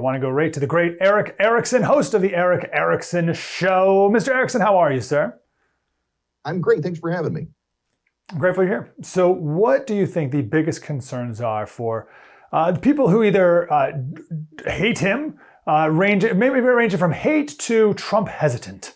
I want to go right to the great Eric Erickson, host of the Eric Erickson Show. Mr. Erickson, how are you, sir? I'm great. Thanks for having me. I'm grateful you're here. So what do you think the biggest concerns are for people who either hate him, maybe ranging from hate to Trump hesitant?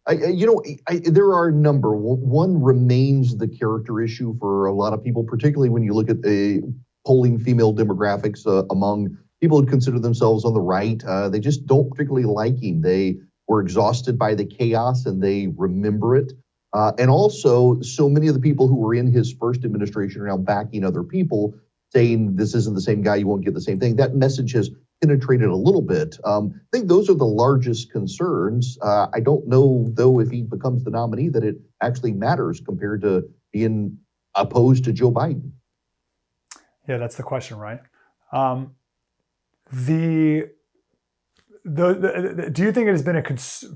There are a number. One remains the character issue for a lot of people, particularly when you look at the polling female demographics among people who consider themselves on the right. They just don't particularly like him. They were exhausted by the chaos and they remember it. And also, so many of the people who were in his first administration are now backing other people, saying this isn't the same guy, you won't get the same thing. That message has penetrated a little bit. I think those are the largest concerns. I don't know, though, if he becomes the nominee, that it actually matters compared to being opposed to Joe Biden. Yeah, that's the question, right? Do you think it has been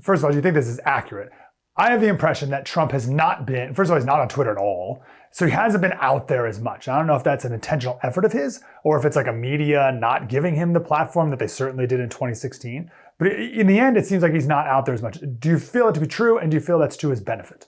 first of all, do you think this is accurate? I have the impression that Trump has not been, first of all, he's not on Twitter at all. So he hasn't been out there as much. I don't know if that's an intentional effort of his or if it's like a media not giving him the platform that they certainly did in 2016. But in the end, it seems like he's not out there as much. Do you feel it to be true? And do you feel that's to his benefit?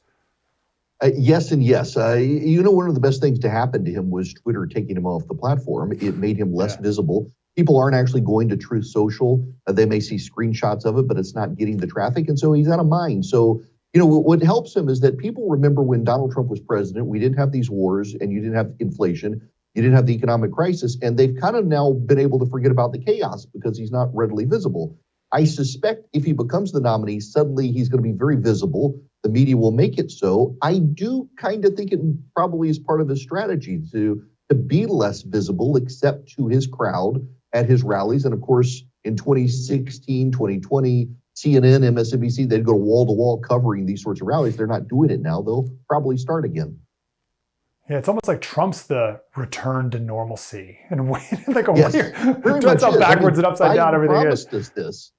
Yes and yes. One of the best things to happen to him was Twitter taking him off the platform. It made him less visible. People aren't actually going to Truth Social. They may see screenshots of it, but it's not getting the traffic. And so he's out of mind. So, what helps him is that people remember when Donald Trump was president, we didn't have these wars and you didn't have inflation. You didn't have the economic crisis. And they've kind of now been able to forget about the chaos because he's not readily visible. I suspect if he becomes the nominee, suddenly he's going to be very visible. The media will make it so. I do kind of think it probably is part of his strategy to be less visible, except to his crowd at his rallies. And of course, in 2016, 2020, CNN, MSNBC, they'd go wall to wall covering these sorts of rallies. They're not doing it now. They'll probably start again. Yeah, it's almost like Trump's the return to normalcy. And like a yes, weird, that's how backwards and upside down everything is. Biden promised us this.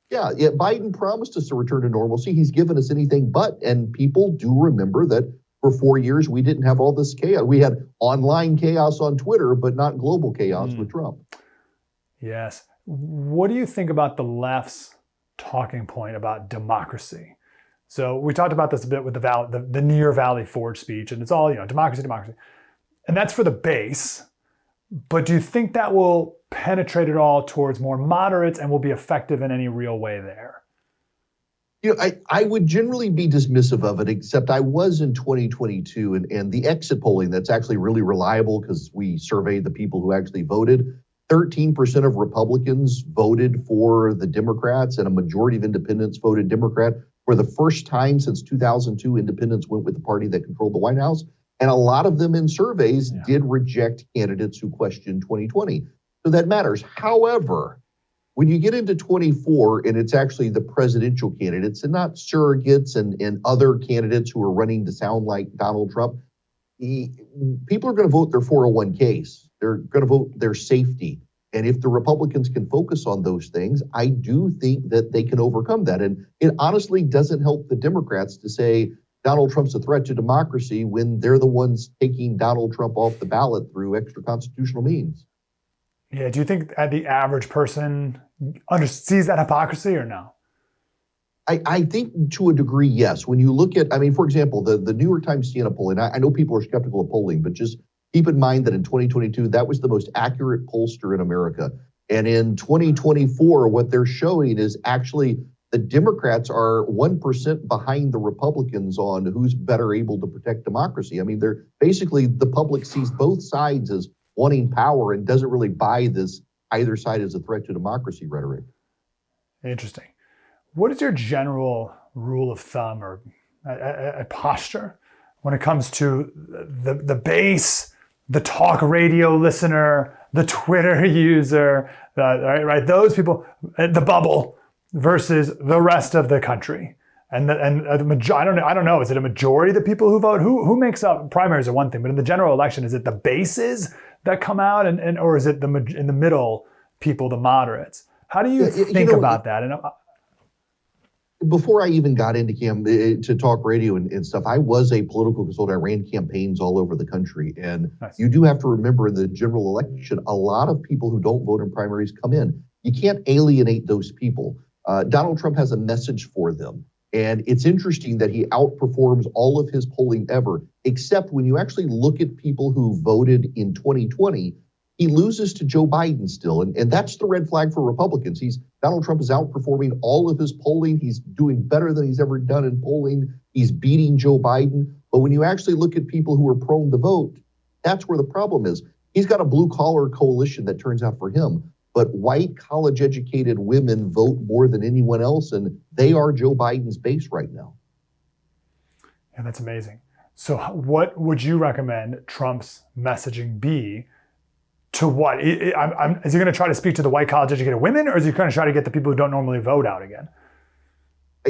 Yeah, Biden promised us a return to normalcy. He's given us anything but. And people do remember that for 4 years, we didn't have all this chaos. We had online chaos on Twitter, but not global chaos with Trump. Yes. What do you think about the left's talking point about democracy? So we talked about this a bit with the near Valley Forge speech, and it's all, democracy. And that's for the base. But do you think that will penetrate it all towards more moderates and will be effective in any real way there? I would generally be dismissive of it, except I was in 2022, and the exit polling that's actually really reliable because we surveyed the people who actually voted. 13% of Republicans voted for the Democrats and a majority of independents voted Democrat. For the first time since 2002, independents went with the party that controlled the White House. And a lot of them in surveys did reject candidates who questioned 2020. So that matters. However, when you get into 24 and it's actually the presidential candidates and not surrogates and other candidates who are running to sound like Donald Trump, people are going to vote their 401ks. They're going to vote their safety. And if the Republicans can focus on those things, I do think that they can overcome that. And it honestly doesn't help the Democrats to say Donald Trump's a threat to democracy when they're the ones taking Donald Trump off the ballot through extra constitutional means. Yeah. Do you think the average person sees that hypocrisy or no? I think to a degree, yes. When you look at, for example, the New York Times Siena poll, and I know people are skeptical of polling, but just keep in mind that in 2022, that was the most accurate pollster in America. And in 2024, what they're showing is actually the Democrats are 1% behind the Republicans on who's better able to protect democracy. They're basically, the public sees both sides as wanting power and doesn't really buy this either side as a threat to democracy rhetoric. Interesting. What is your general rule of thumb or a posture when it comes to the base, the talk radio listener, the Twitter user, right? Those people, the bubble versus the rest of the country? I don't know. Is it a majority of the people who vote? Who makes up? Primaries are one thing, but in the general election, is it the bases that come out, or is it in the middle people, the moderates? How do you think about that? And before I even got into to talk radio and stuff, I was a political consultant. I ran campaigns all over the country. And You do have to remember in the general election, a lot of people who don't vote in primaries come in. You can't alienate those people. Donald Trump has a message for them. And it's interesting that he outperforms all of his polling ever, except when you actually look at people who voted in 2020, he loses to Joe Biden still. And that's the red flag for Republicans. Donald Trump is outperforming all of his polling. He's doing better than he's ever done in polling. He's beating Joe Biden. But when you actually look at people who are prone to vote, that's where the problem is. He's got a blue collar coalition that turns out for him. But white college educated women vote more than anyone else, and they are Joe Biden's base right now. Yeah, that's amazing. So what would you recommend Trump's messaging be to what? Is he going to try to speak to the white college educated women, or is he going to try to get the people who don't normally vote out again?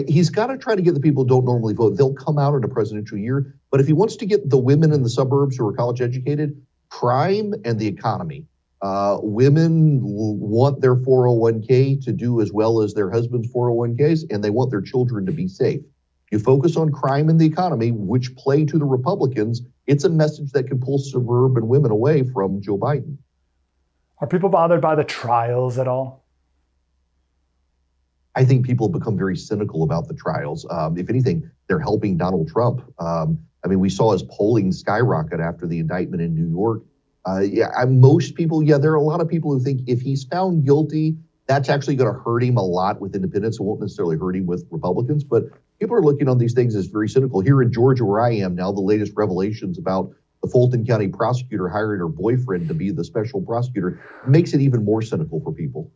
He's got to try to get the people who don't normally vote. They'll come out in a presidential year. But if he wants to get the women in the suburbs who are college educated, crime and the economy. Women want their 401k to do as well as their husband's 401ks, and they want their children to be safe. You focus on crime and the economy, which play to the Republicans. It's a message that can pull suburban women away from Joe Biden. Are people bothered by the trials at all? I think people have become very cynical about the trials. If anything, they're helping Donald Trump. We saw his polling skyrocket after the indictment in New York. Most people, there are a lot of people who think if he's found guilty, that's actually going to hurt him a lot with independents. It won't necessarily hurt him with Republicans, but people are looking on these things as very cynical. Here in Georgia, where I am now, the latest revelations about the Fulton County prosecutor hiring her boyfriend to be the special prosecutor makes it even more cynical for people.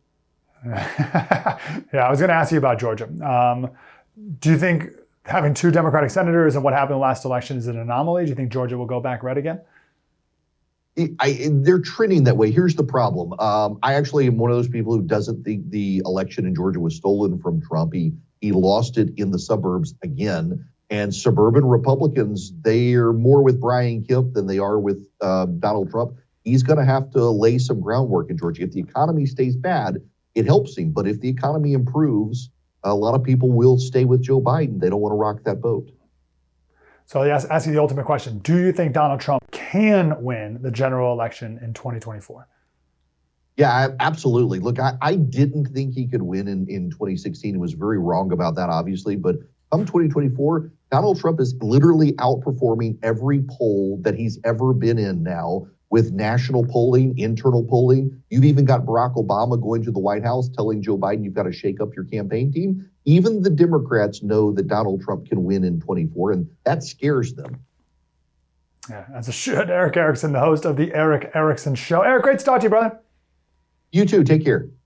Yeah, I was going to ask you about Georgia. Do you think having two Democratic senators and what happened in the last election is an anomaly? Do you think Georgia will go back red again? They're trending that way. Here's the problem. I actually am one of those people who doesn't think the election in Georgia was stolen from Trump. He lost it in the suburbs again. And suburban Republicans, they are more with Brian Kemp than they are with Donald Trump. He's going to have to lay some groundwork in Georgia. If the economy stays bad, it helps him. But if the economy improves, a lot of people will stay with Joe Biden. They don't want to rock that boat. So I ask you the ultimate question. Do you think Donald Trump can win the general election in 2024? Yeah, absolutely. Look, I didn't think he could win in 2016. I was very wrong about that, obviously. But come 2024, Donald Trump is literally outperforming every poll that he's ever been in now with national polling, internal polling. You've even got Barack Obama going to the White House telling Joe Biden, you've got to shake up your campaign team. Even the Democrats know that Donald Trump can win in 24, and that scares them. Yeah, that's a should. Eric Erickson, the host of the Eric Erickson Show. Eric, great to talk to you, brother. You too. Take care.